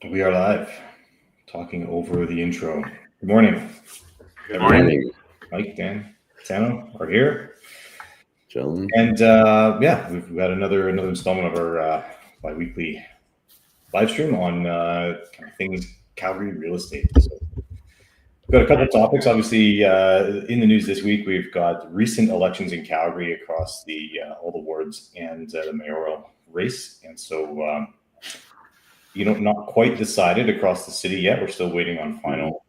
We are live, talking over the intro. Good morning, Good everyone. morning, Mike, Dan, Tano are here, gentlemen. and we've got another installment of our bi-weekly live stream on kind of things Calgary real estate. So we've got a couple of topics. Obviously, in the news this week, we've got recent elections in Calgary across all the wards and the mayoral race, and so. Not quite decided across the city yet. We're still waiting on final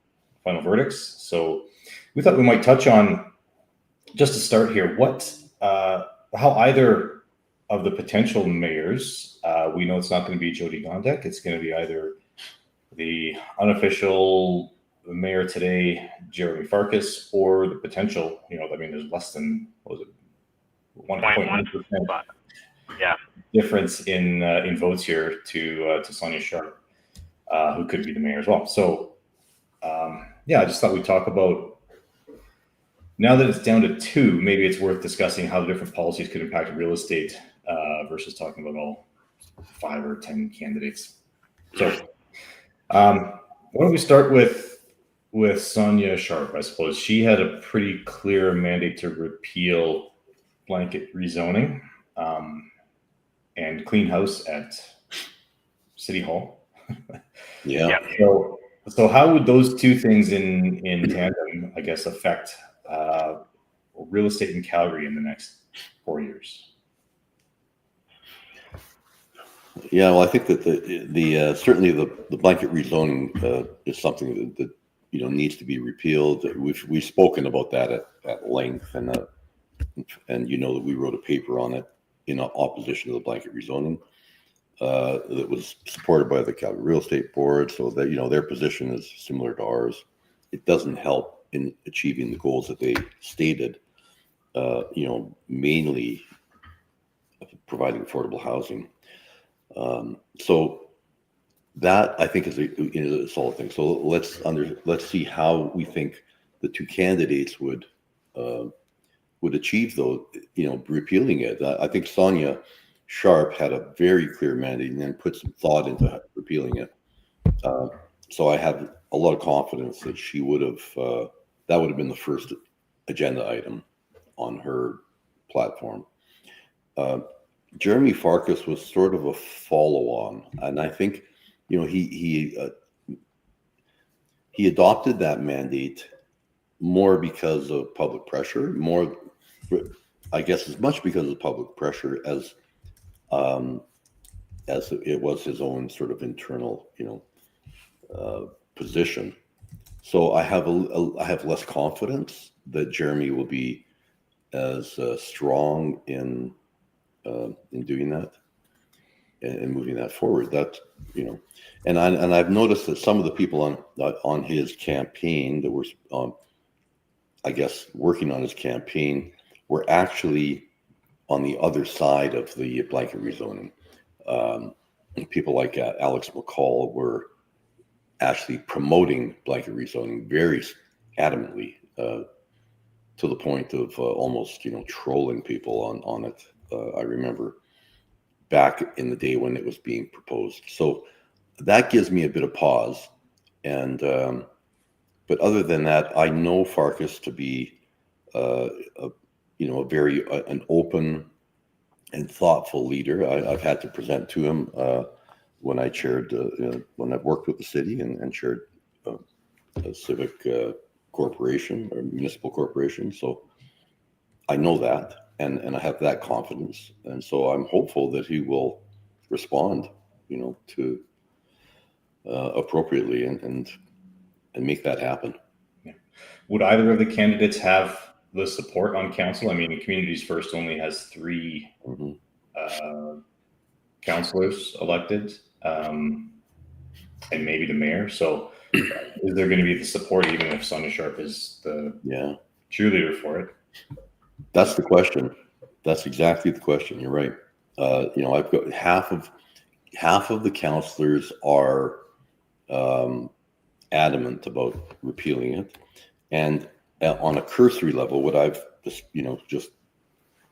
verdicts. So we thought we might touch on, just to start here, how either of the potential mayors, we know it's not going to be Jody Gondek. It's going to be either the unofficial mayor today, Jeremy Farkas, or the potential, there's less than, what was it, 1.1%. Yeah. Difference in votes here to Sonia Sharp, who could be the mayor as well. So, I just thought we'd talk about, now that it's down to two, maybe it's worth discussing how the different policies could impact real estate versus talking about all 5 or 10 candidates. So, why don't we start with Sonia Sharp? I suppose she had a pretty clear mandate to repeal blanket rezoning. And clean house at City Hall. Yeah. So how would those two things in tandem, I guess, affect real estate in Calgary in the next 4 years? Yeah, well, I think that the certainly the blanket rezoning is something that needs to be repealed. We've spoken about that at length, and that we wrote a paper on it in opposition to the blanket rezoning that was supported by the Calgary Real Estate Board, so that their position is similar to ours. It doesn't help in achieving the goals that they stated, mainly providing affordable housing. So that, I think, is a solid thing. So let's see how we think the two candidates would achieve those, repealing it. I think Sonia Sharp had a very clear mandate and then put some thought into repealing it. So I have a lot of confidence that she would have, that would have been the first agenda item on her platform. Jeremy Farkas was sort of a follow-on, and I think, he adopted that mandate more because of public pressure, I guess as much because of public pressure as it was his own sort of internal, position. So I have less confidence that Jeremy will be as strong in doing that and moving that forward. That and I've noticed that some of the people on his campaign that were I guess working on his campaign were actually on the other side of the blanket rezoning. People like Alex McCall were actually promoting blanket rezoning very adamantly, to the point of almost trolling people on it. I remember back in the day when it was being proposed. So that gives me a bit of pause. And but other than that, I know Farkas to be an open and thoughtful leader. I've had to present to him when I chaired, when I've worked with the city and chaired a civic corporation or municipal corporation. So I know that, and I have that confidence, and so I'm hopeful that he will respond, to appropriately and make that happen. Yeah. Would either of the candidates have the support on council? I mean, Communities First only has 3 councillors elected, and maybe the mayor. So is there going to be the support even if Sonia Sharp is the cheerleader for it? That's the question. That's exactly the question. You're right. I've got half of the councillors are adamant about repealing it, and on a cursory level, what I've just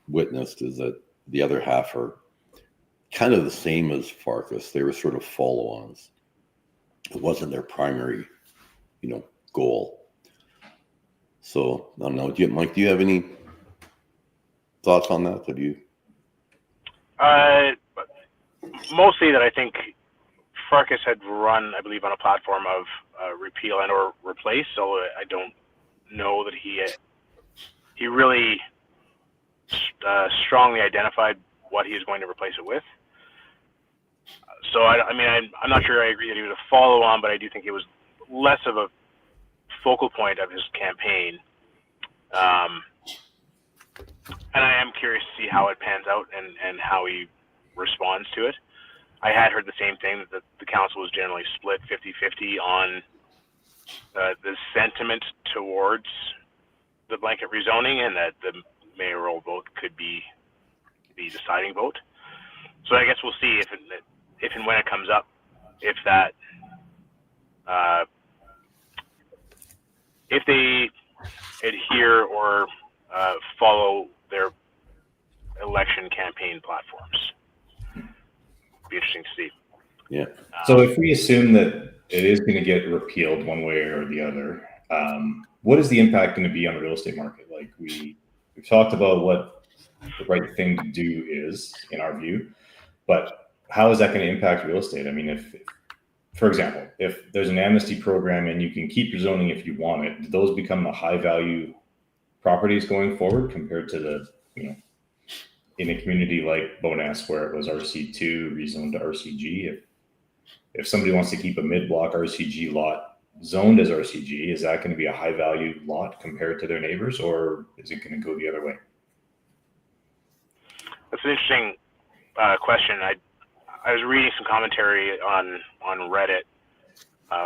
witnessed is that the other half are kind of the same as Farkas. They were sort of follow-ons. it wasn't their primary, goal. So I don't know. Mike, do you have any thoughts on that? Have you? Mostly that I think Farkas had run, I believe, on a platform of repeal and or replace. So I don't know that he really strongly identified what he was going to replace it with. So I'm not sure I agree that he was a follow-on, but I do think it was less of a focal point of his campaign. And I am curious to see how it pans out and how he responds to it. I had heard the same thing, that the council was generally split 50-50 on the sentiment towards the blanket rezoning, and that the mayoral vote could be the deciding vote. So I guess we'll see if and when it comes up, if that if they adhere or follow their election campaign platforms. Be interesting to see. Yeah. So if we assume that it is going to get repealed one way or the other, what is the impact going to be on the real estate market? Like we've talked about what the right thing to do is in our view, but how is that going to impact real estate? I mean, if for example, if there's an amnesty program and you can keep your zoning if you want it, do those become the high value properties going forward compared to the, in a community like Bowness where it was RC2 rezoned to RCG? If somebody wants to keep a mid-block RCG lot zoned as RCG, is that going to be a high value lot compared to their neighbors, or is it going to go the other way? That's an interesting question. I was reading some commentary on Reddit.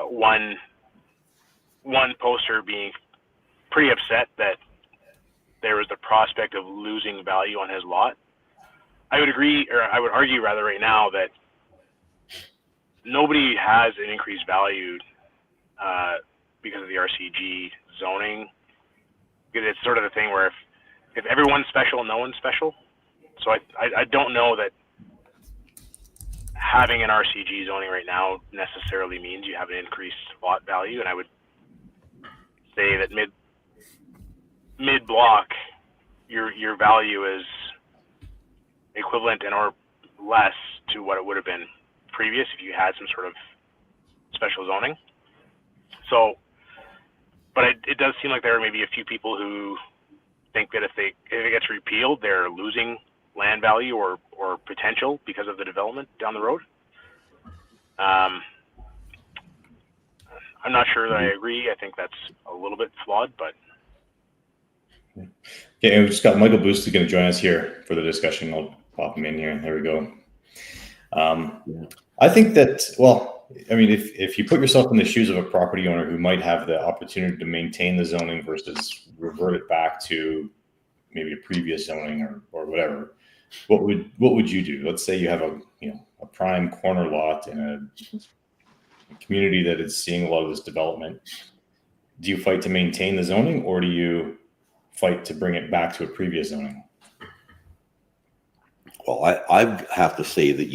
One poster being pretty upset that there was the prospect of losing value on his lot. I would agree, or I would argue rather right now, that nobody has an increased value because of the RCG zoning. Because it's sort of the thing where if everyone's special, no one's special. So I don't know that having an RCG zoning right now necessarily means you have an increased lot value. And I would say that mid block, your value is equivalent and or less to what it would have been previous if you had some sort of special zoning. So, but it does seem like there are maybe a few people who think that if it gets repealed, they're losing land value or potential because of the development down the road. I'm not sure that I agree. I think that's a little bit flawed, but. Okay, and we just got Michael Boost is going to join us here for the discussion. I'll pop him in here. There we go. I think that, well, I mean, if you put yourself in the shoes of a property owner who might have the opportunity to maintain the zoning versus revert it back to maybe a previous zoning or whatever, what would you do? Let's say you have a prime corner lot in a community that is seeing a lot of this development. Do you fight to maintain the zoning, or do you fight to bring it back to a previous zoning? Well, I have to say that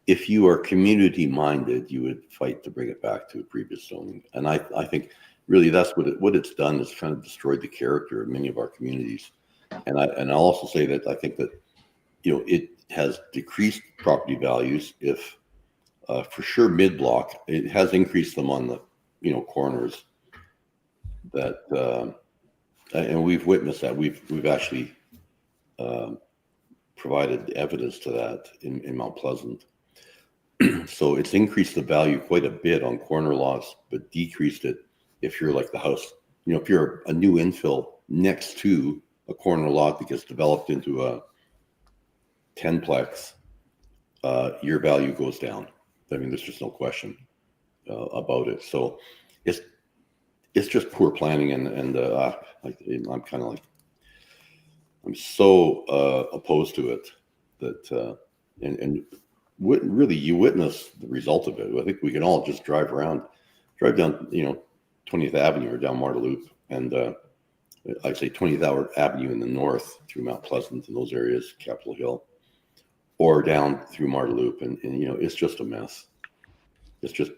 if you are community minded, you would fight to bring it back to a previous zoning. And I think really that's what it's done is kind of destroyed the character of many of our communities. And I'll also say that I think that it has decreased property values. If for sure mid block, it has increased them on the corners. That and we've witnessed that. We've actually provided evidence to that in Mount Pleasant. So it's increased the value quite a bit on corner lots, but decreased it if you're like the house. If you're a new infill next to a corner lot that gets developed into a 10-plex, your value goes down. I mean, there's just no question about it. So it's just poor planning, and I'm kind of like, I'm so opposed to it that and really you witness the result of it. I think we can all just drive down 20th Avenue or down Marda Loop, and I'd say 20th Avenue in the north through Mount Pleasant and those areas, Capitol Hill, or down through Marda Loop, and it's just a mess. It's just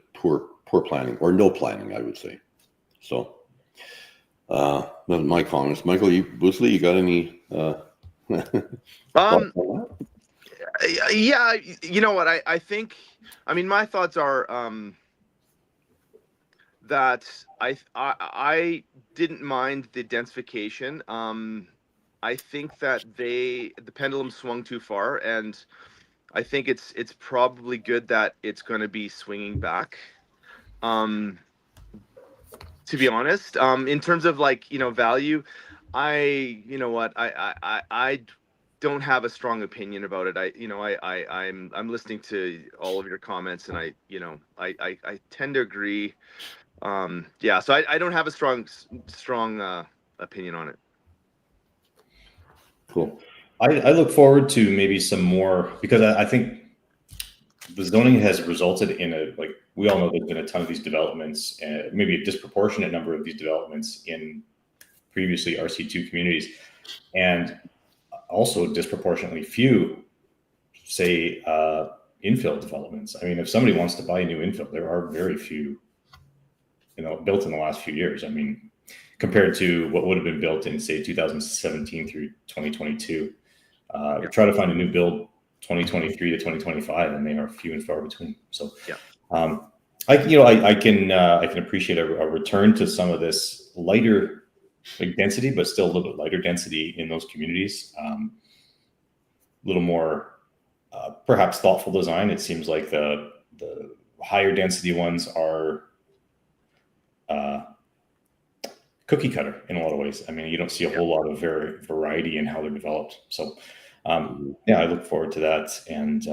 poor planning or no planning, I would say. So, my comments. Michael, Boosley, you got any? Um, thoughts on yeah, you know what? I think, I mean, my thoughts are that I didn't mind the densification. I think that the pendulum swung too far, and I think it's probably good that it's going to be swinging back. Um, to be honest, in terms of like, value, you know what, I don't have a strong opinion about it. I'm listening to all of your comments, and I tend to agree. Yeah, so I don't have a strong opinion on it. Cool. I look forward to maybe some more, because I think the zoning has resulted in like we all know there's been a ton of these developments, maybe a disproportionate number of these developments in previously RC2 communities, and also disproportionately few, say, infill developments. I mean, if somebody wants to buy a new infill, there are very few, built in the last few years. I mean, compared to what would have been built in, say, 2017 through 2022. Try to find a new build 2023 to 2025, and they are few and far between. So, I can appreciate a return to some of this lighter, like, density, but still a little bit lighter density in those communities. A little more, perhaps, thoughtful design. It seems like the higher density ones are cookie cutter in a lot of ways. I mean, you don't see a whole lot of variety in how they're developed. So, I look forward to that. And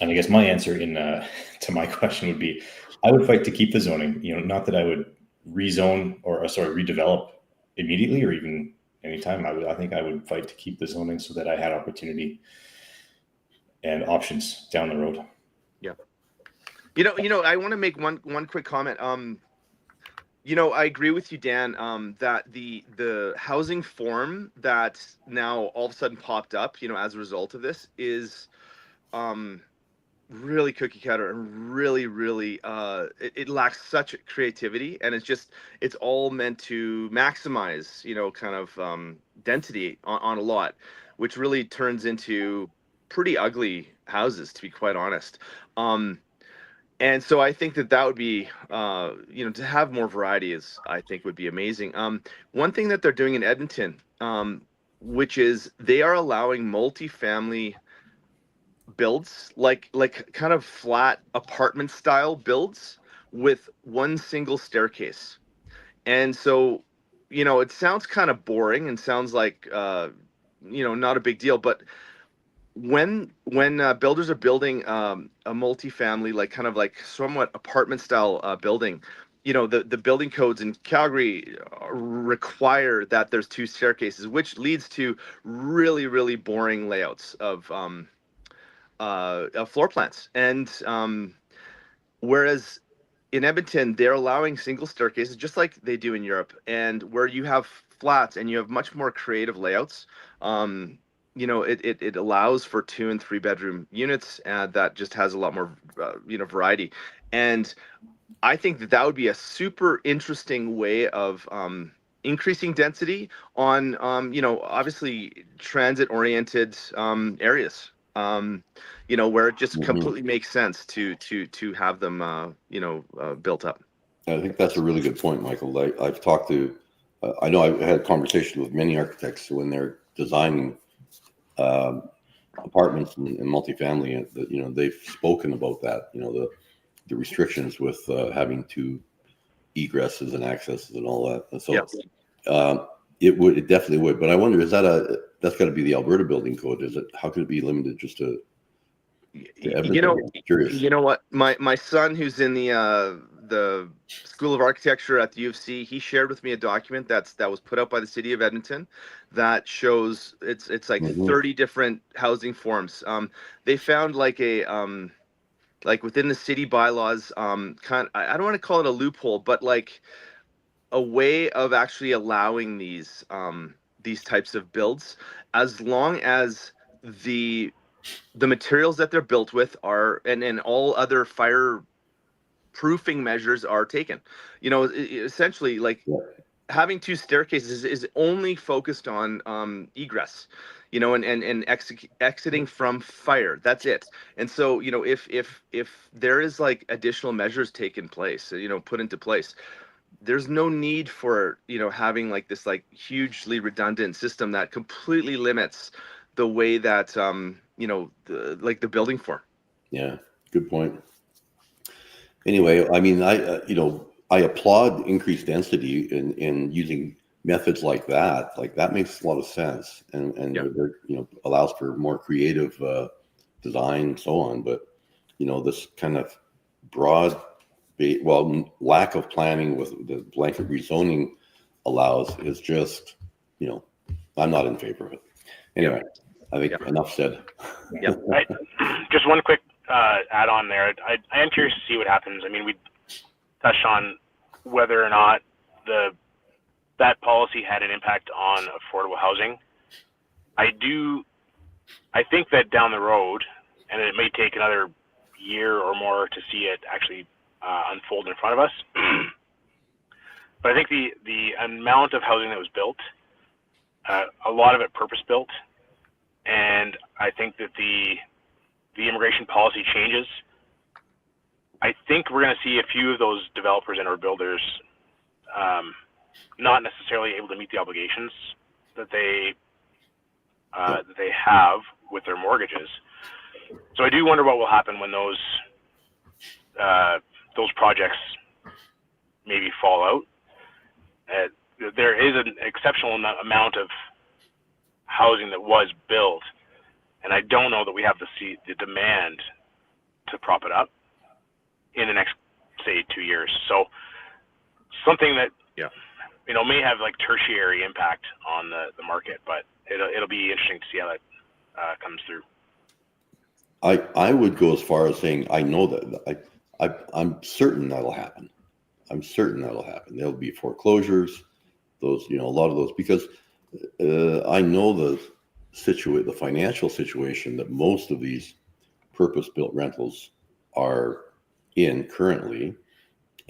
I guess my answer to my question would be, I would fight to keep the zoning. Not that I would rezone or redevelop immediately or even anytime. I think I would fight to keep the zoning so that I had opportunity and options down the road. Yeah. I want to make one quick comment. I agree with you, Dan, that the housing form that now all of a sudden popped up, as a result of this is really cookie cutter and really, really, it lacks such creativity, and it's all meant to maximize, kind of density on a lot, which really turns into pretty ugly houses, to be quite honest. And so I think that would be, to have more variety I think would be amazing. One thing that they're doing in Edmonton, which is they are allowing multifamily builds, like kind of flat apartment style builds with one single staircase. And so, it sounds kind of boring and sounds like, not a big deal, but when builders are building a multifamily, like kind of like somewhat apartment style building, the building codes in Calgary require that there's two staircases, which leads to really, really boring layouts of floor plans. And whereas in Edmonton, they're allowing single staircases just like they do in Europe, and where you have flats and you have much more creative layouts. It allows for 2 and 3 bedroom units, and that just has a lot more, variety. And I think that would be a super interesting way of increasing density on, obviously transit oriented areas. Where it just completely makes sense to have them, built up. I think that's a really good point, Michael. I've talked to, I know I've had conversations with many architects when they're designing apartments and multifamily, and they've spoken about that. The restrictions with having two egresses and accesses and all that. And so it definitely would. But I wonder, that's got to be the Alberta Building Code? Is it? How could it be limited just to everything? Curious. You know what? My son, who's in the School of Architecture at the U of C, he shared with me a document that was put out by the City of Edmonton that shows it's like 30 different housing forms. They found like a like within the city bylaws, I don't want to call it a loophole, but like a way of actually allowing these types of builds, as long as the materials that they're built with are and all other fire proofing measures are taken. You know, essentially, like Yeah. having 2 staircases is only focused on egress, you know, and exiting from fire. That's it. And so, you know, if there is like additional measures taken place, you know, put into place, there's no need for, you know, having like this like hugely redundant system that completely limits the way that you know, the building form. Yeah, good point. Anyway, I mean, you know, I applaud increased density in using methods like that. Like that makes a lot of sense, and Yeah. you know, allows for more creative design and so on. But you know, this kind of broad, lack of planning with the blanket rezoning allows is just, you know, I'm not in favor of it. Anyway, I think enough said. Yeah. Just one quick add on there. I am curious to see what happens. I mean, we touched on whether or not that policy had an impact on affordable housing. I think that down the road, and it may take another year or more to see it actually unfold in front of us. But I think the amount of housing that was built, a lot of it purpose built, and I think that the immigration policy changes, I think we're going to see a few of those developers and or builders not necessarily able to meet the obligations that they have with their mortgages. So I do wonder what will happen when those projects maybe fall out. There is an exceptional amount of housing that was built, and I don't know that we have the demand to prop it up in the next, say, 2 years. So something that you know may have like tertiary impact on the market, but it'll be interesting to see how that comes through. I would go as far as saying I know that I'm certain that'll happen. I'm certain that'll happen. There'll be foreclosures, those, you know, a lot of those, because I know the financial situation that most of these purpose-built rentals are in currently,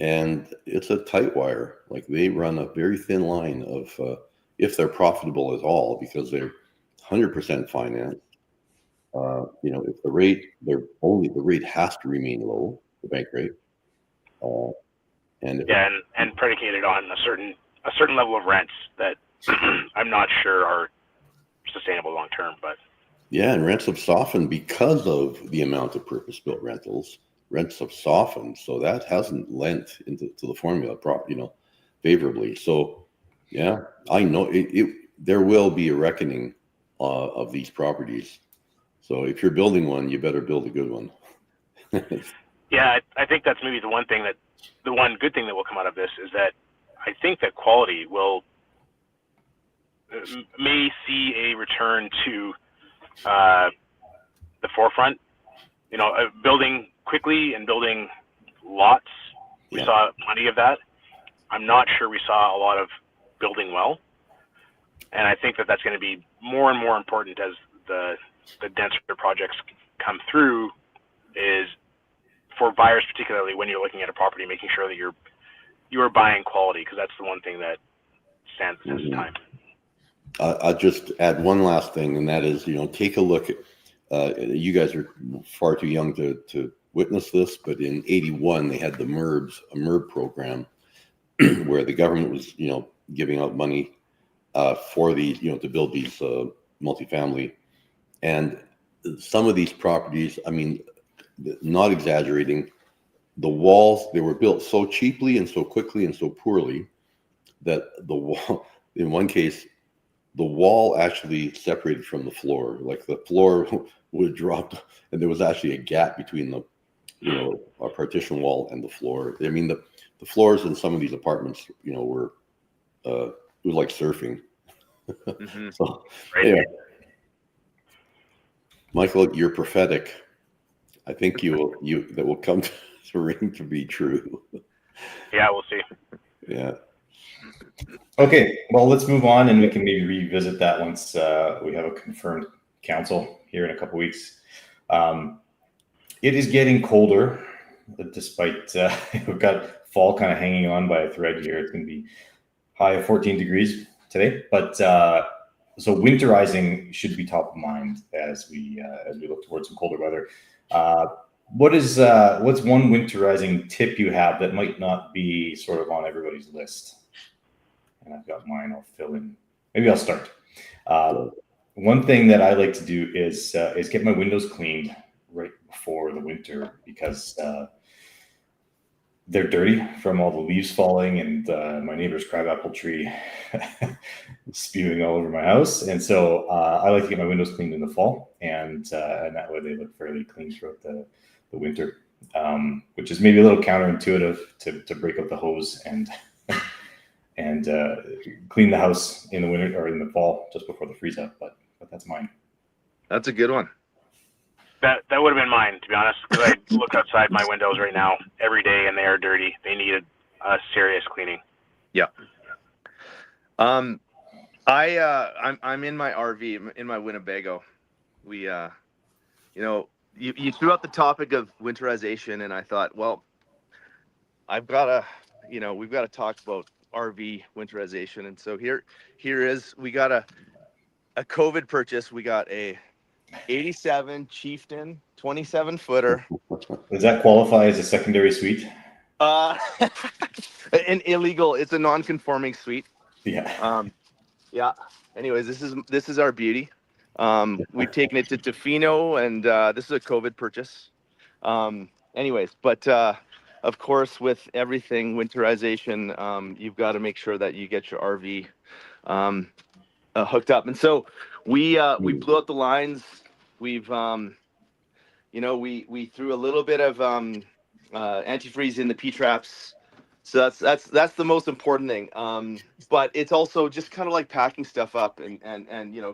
and it's a tight wire. Like they run a very thin line of if they're profitable at all, because they're 100% financed. You know, if the rate has to remain low, the bank rate, and and predicated on a certain level of rents that I'm not sure are sustainable long term. But and rents have softened because of the amount of purpose-built rentals. Rents have softened, so that hasn't lent into the formula, you know, favorably. So, I know there will be a reckoning of these properties. So if you're building one, you better build a good one. I think that's maybe the one good thing that will come out of this is that I think that quality may see a return to the forefront. You know, building quickly and building lots. We saw plenty of that. I'm not sure we saw a lot of building well, and I think that that's going to be more and more important as the denser projects come through, is for buyers, particularly when you're looking at a property, making sure that you are buying quality, because that's the one thing that stands the test of time. I'll just add one last thing, and that is, you know, take a look at, you guys are far too young to witness this, but in '81 they had the MERB program, where the government was, you know, giving out money for these, you know, to build these multifamily. And some of these properties, I mean, not exaggerating, the walls, they were built so cheaply and so quickly and so poorly that the wall, in one case, the wall actually separated from the floor. Like the floor would drop, and there was actually a gap between the, you know, our partition wall and the floor. I mean, the floors in some of these apartments, you know, were it was like surfing. Mm-hmm. So, anyway. Michael, you're prophetic. I think that will come to ring to be true. Yeah, we'll see. Yeah. Okay, well, let's move on, and we can maybe revisit that once we have a confirmed council here in a couple weeks. It is getting colder. despite we've got fall kind of hanging on by a thread here. It's going to be high of 14 degrees today, but so winterizing should be top of mind as we look towards some colder weather. What's one winterizing tip you have that might not be sort of on everybody's list? And I've got mine. I'll fill in. Maybe I'll start. One thing that I like to do is get my windows cleaned right before the winter because they're dirty from all the leaves falling and my neighbor's crabapple tree spewing all over my house. And so I like to get my windows cleaned in the fall, and that way they look fairly clean throughout the winter, which is maybe a little counterintuitive to break out the hose and clean the house in the winter or in the fall just before the freeze up. But that's mine. That's a good one. That would have been mine, to be honest, because I look outside my windows right now every day and they are dirty. They need a serious cleaning. Yeah. I'm in my RV, in my Winnebago. We you threw out the topic of winterization, and I thought, well, we've got to talk about RV winterization. And so here is, we got a COVID purchase. We got a 87 Chieftain 27 footer. Does that qualify as a secondary suite? An illegal. It's a non-conforming suite. Yeah. Yeah. Anyways, this is our beauty. We've taken it to Tofino, and this is a COVID purchase. Anyways, but of course, with everything winterization, you've got to make sure that you get your RV hooked up. And so we blew out the lines. We've we threw a little bit of antifreeze in the P-traps. So that's the most important thing. But it's also just kind of like packing stuff up and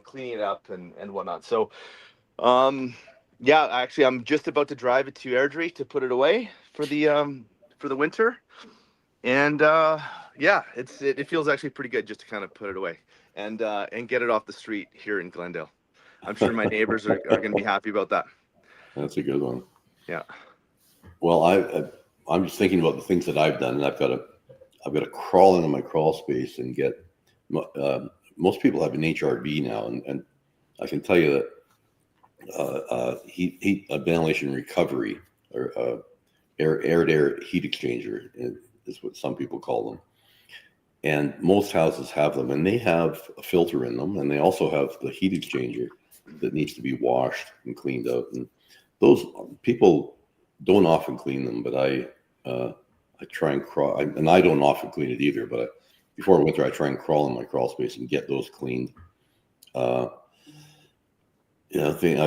cleaning it up and whatnot. So yeah, actually I'm just about to drive it to Airdrie to put it away for the winter. And yeah, it feels actually pretty good just to kind of put it away and get it off the street here in Glendale. I'm sure my neighbors are going to be happy about that. That's a good one. Yeah. Well, I'm just thinking about the things that I've done, and I've got to crawl into my crawl space and get. Most people have an HRV now, and I can tell you that heat ventilation recovery or air-to-air heat exchanger is what some people call them. And most houses have them, and they have a filter in them, and they also have the heat exchanger that needs to be washed and cleaned out. And those people don't often clean them, but I try and crawl, and I don't often clean it either. But before winter, I try and crawl in my crawl space and get those cleaned. I've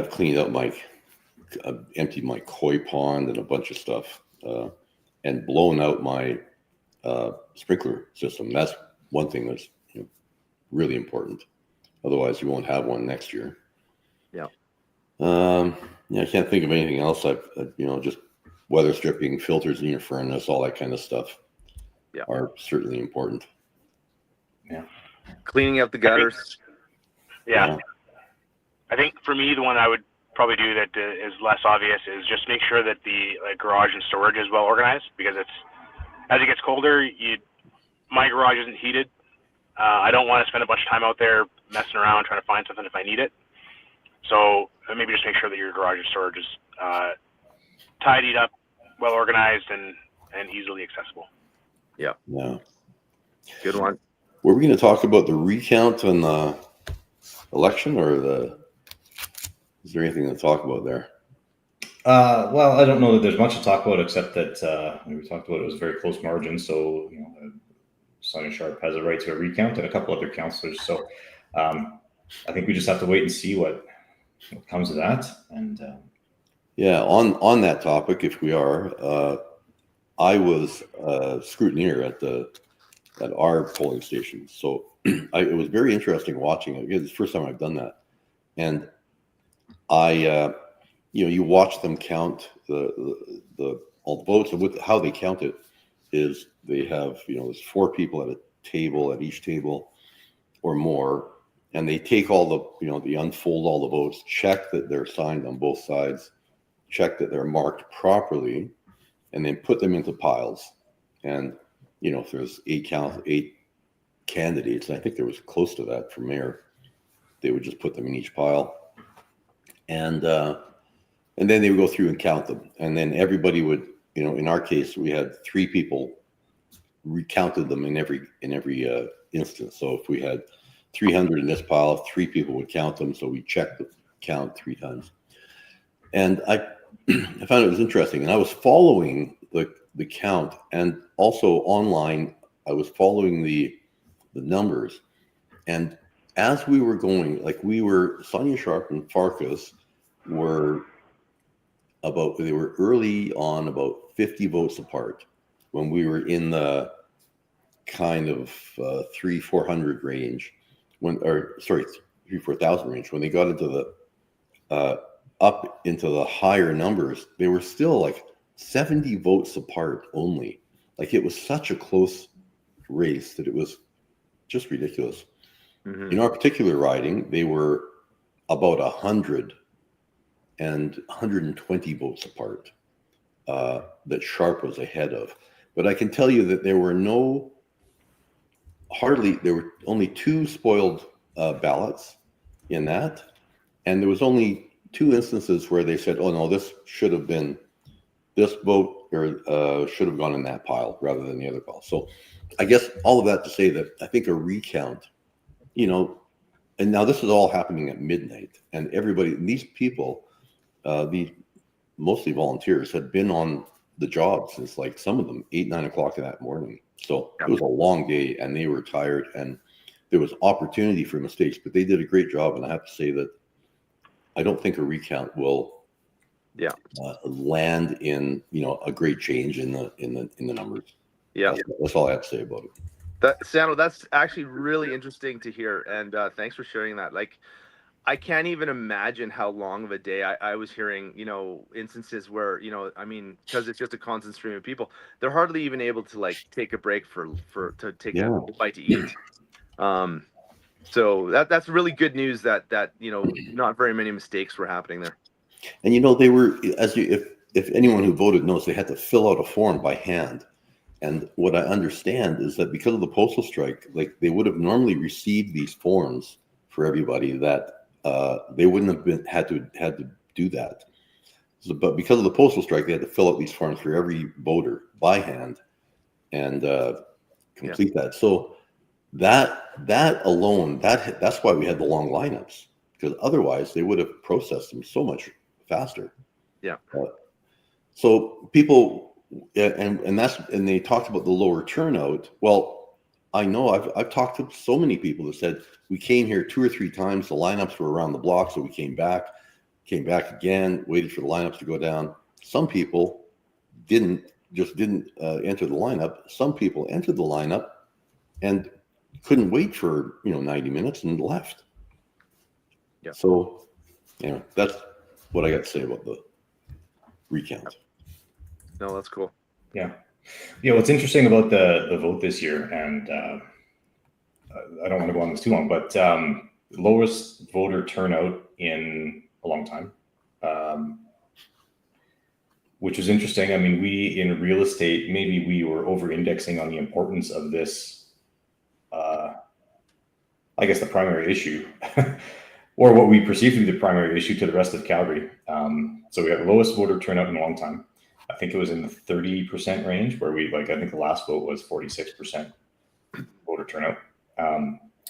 cleaned out I've emptied my koi pond and a bunch of stuff, and blown out my sprinkler system. That's one thing that's really important. Otherwise, you won't have one next year. Yeah. I can't think of anything else. I've just weather stripping, filters in your furnace, all that kind of stuff. Yeah. Are certainly important. Yeah. Cleaning up the gutters. Yeah. I think for me, the one I would probably do that is less obvious is just make sure that the garage and storage is well organized, because as it gets colder, my garage isn't heated. I don't want to spend a bunch of time out there messing around trying to find something if I need it. So maybe just make sure that your garage and storage is tidied up, well organized, and easily accessible. Yeah. Yeah. Good one. Were we going to talk about the recount on the election, or is there anything to talk about there? Well, I don't know that there's much to talk about, except that we talked about it was a very close margin. So, Sonny Sharp has a right to a recount, and a couple other councillors. So, I think we just have to wait and see what comes of that. And yeah, on that topic, if we are, I was a scrutineer at our polling station, so it was very interesting watching it. It's the first time I've done that, and I. You watch them count all the votes, and with how they count it is they have, there's 4 people at each table or more, and they take all they unfold all the votes, check that they're signed on both sides, check that they're marked properly, and then put them into piles. And if there's eight candidates, and I think there was close to that for mayor, they would just put them in each pile, and then they would go through and count them, and then everybody would, in our case, we had 3 people recounted them in every instance. So if we had 300 in this pile, 3 people would count them. So we checked the count 3 times. And I found it was interesting. And I was following the count, and also online, I was following the numbers. And as we were going, Sonia Sharp and Farkas were early on, about 50 votes apart, when we were in the kind of 300-400 range, 3,000-4,000 range. When they got into the up into the higher numbers, they were still like 70 votes apart only. Like, it was such a close race that it was just ridiculous. Mm-hmm. In our particular riding, they were about 100 and 120 votes apart that Sharp was ahead of. But I can tell you that there were only 2 spoiled ballots in that. And there was only 2 instances where they said, oh no, this vote should have gone in that pile rather than the other pile. So I guess all of that to say that I think a recount, and now this is all happening at midnight, and these people, these mostly volunteers, had been on the job since, like, some of them 8-9 o'clock in that morning. So it was a long day, and they were tired, and there was opportunity for mistakes, but they did a great job. And I have to say that I don't think a recount will land in a great change in the numbers. Yeah, that's all I have to say about it. Sandro, that's actually really interesting to hear, and thanks for sharing that. Like, I can't even imagine how long of a day I was hearing, instances where, because it's just a constant stream of people, they're hardly even able to, like, take a break to take a bite to eat. So that's really good news that not very many mistakes were happening there. And they were, if anyone who voted knows, they had to fill out a form by hand. And what I understand is that because of the postal strike, like, they would have normally received these forms for everybody, that they wouldn't have had to do that. So, but because of the postal strike, they had to fill out these forms for every voter by hand and complete that. So that alone, that's why we had the long lineups, because otherwise they would have processed them so much faster. Yeah. So people, and they talked about the lower turnout. Well, I know I've talked to so many people that said, we came here 2 or 3 times. The lineups were around the block, so we came back again, waited for the lineups to go down. Some people didn't enter the lineup. Some people entered the lineup and couldn't wait for 90 minutes and left. Yeah. So that's what I got to say about the recount. No, that's cool. Yeah. What's interesting about the vote this year, and I don't want to go on this too long, but lowest voter turnout in a long time, which was interesting. I mean, we in real estate, maybe we were over-indexing on the importance of this, I guess, the primary issue, or what we perceive to be the primary issue to the rest of Calgary. So we had the lowest voter turnout in a long time. I think it was in the 30% range, where I think the last vote was 46% voter turnout.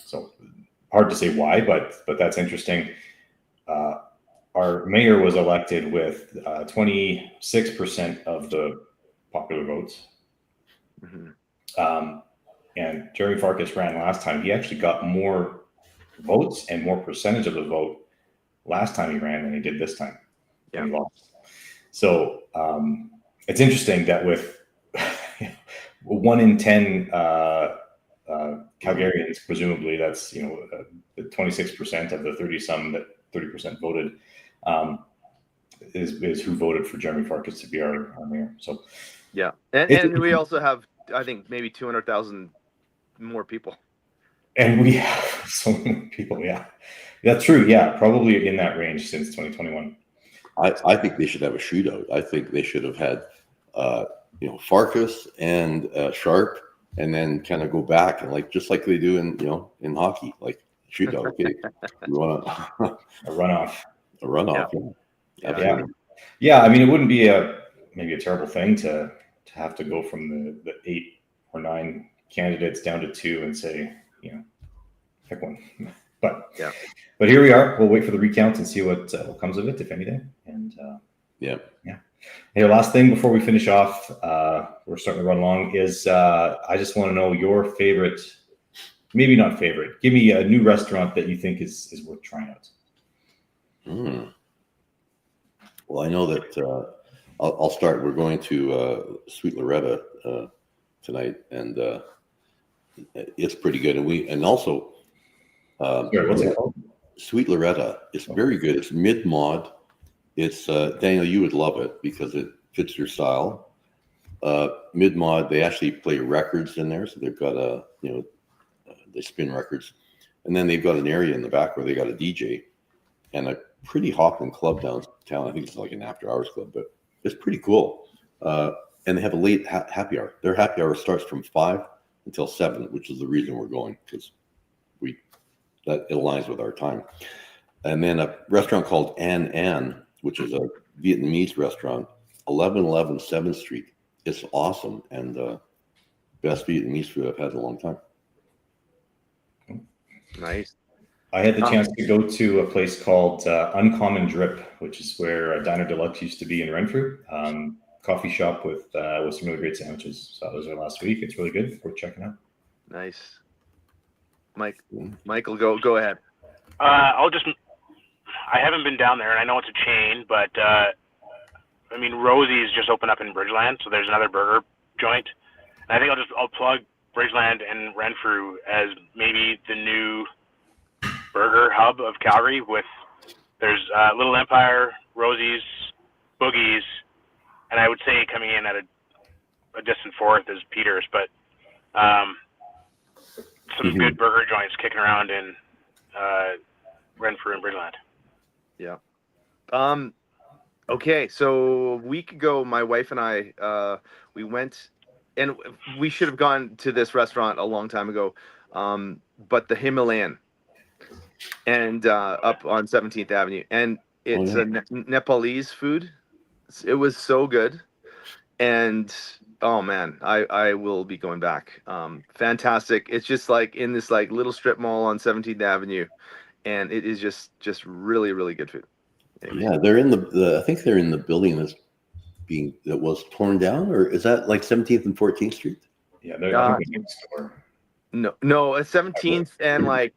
So hard to say why, but that's interesting. Our mayor was elected with 26% of the popular votes. Mm-hmm. And Jeremy Farkas ran last time. He actually got more votes and more percentage of the vote last time he ran than he did this time. Yeah. He lost. So it's interesting that with 1 in 10 Calgarians, presumably that's the 26% of the 30% voted, is who voted for Jeremy Farkas to be our mayor. So yeah, and we also have, I think, maybe 200,000 more people. And we have so many people. Yeah, that's true. Yeah, probably in that range since 2021. I think they should have a shootout. I think they should have had Farkas and Sharp, and then kind of go back and just like they do in hockey, like shootout. Okay, we want A runoff. a runoff. Yeah. Absolutely. Yeah, I mean, it wouldn't be maybe a terrible thing to have to go from the 8 or 9 candidates down to 2 and say, pick one. But here we are. We'll wait for the recount and see what comes of it, if anything. And Yeah. Hey, last thing before we finish off, we're starting to run long. Is I just want to know your favorite, maybe not favorite. Give me a new restaurant that you think is worth trying out. Well, I know that I'll start. We're going to Sweet Loretta tonight, and it's pretty good. And also Sorry, what's it called? Sweet Loretta. It's very good. It's mid-mod. It's Daniel, you would love it because it fits your style. Mid-mod, they actually play records in there, so they've got they spin records, and then they've got an area in the back where they got a DJ and a pretty hopping club downtown. I think it's like an after-hours club, but it's pretty cool. And they have a late happy hour. Their happy hour starts from 5 until 7, which is the reason we're going, because that aligns with our time. And then a restaurant called An, which is a Vietnamese restaurant, 1111 7th Street. It's awesome, and best Vietnamese food I've had in a long time. Nice. I had the chance to go to a place called Uncommon Drip, which is where Diner Deluxe used to be in Renfrew. Coffee shop with some really great sandwiches. So I was there last week. It's really good. Worth checking out. Nice. Michael, go ahead. I haven't been down there, and I know it's a chain, but Rosie's just opened up in Bridgeland, so there's another burger joint. And I think I'll plug Bridgeland and Renfrew as maybe the new burger hub of Calgary. There's Little Empire, Rosie's, Boogie's, and I would say coming in at a distant fourth is Peter's, but some good burger joints kicking around in Renfrew and Bridgeland. Yeah. Okay, so a week ago, my wife and I, we went, and we should have gone to this restaurant a long time ago, but the Himalayan, and up on 17th Avenue, and it's a Nepalese food. It was so good, and oh man, I will be going back. Fantastic. It's just like in this little strip mall on 17th Avenue, and it is just really, really good food. Yeah, they're in the I think they're in the building that was torn down, or is that like 17th and 14th Street? Yeah, they're I think in the store. No, it's 17th and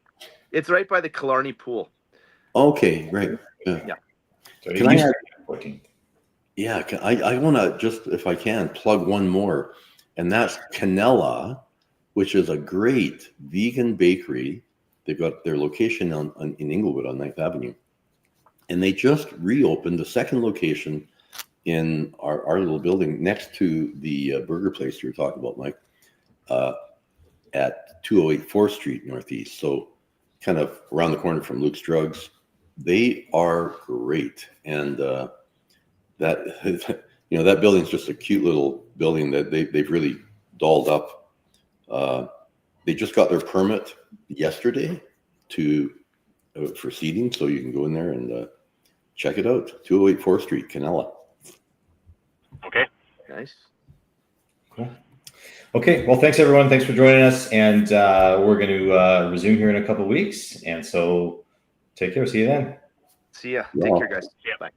it's right by the Killarney Pool. Okay, right. Yeah. So Can I add 14th. Yeah, I want to just, if I can, plug one more, and that's Canella, which is a great vegan bakery. They've got their location in Inglewood on 9th Avenue, and they just reopened the second location in our little building next to the burger place you were talking about, Mike, at 208 4th Street Northeast. So kind of around the corner from Luke's Drugs. They are great, and that that building's just a cute little building that they've really dolled up. They just got their permit yesterday for seating, so you can go in there and check it out. 208 4th Street, Canella. Okay. Nice. Cool. Okay. Well, thanks everyone. Thanks for joining us, and we're going to resume here in a couple of weeks. And so, take care. See you then. See ya. Yeah. Take care, guys. Yeah. Bye.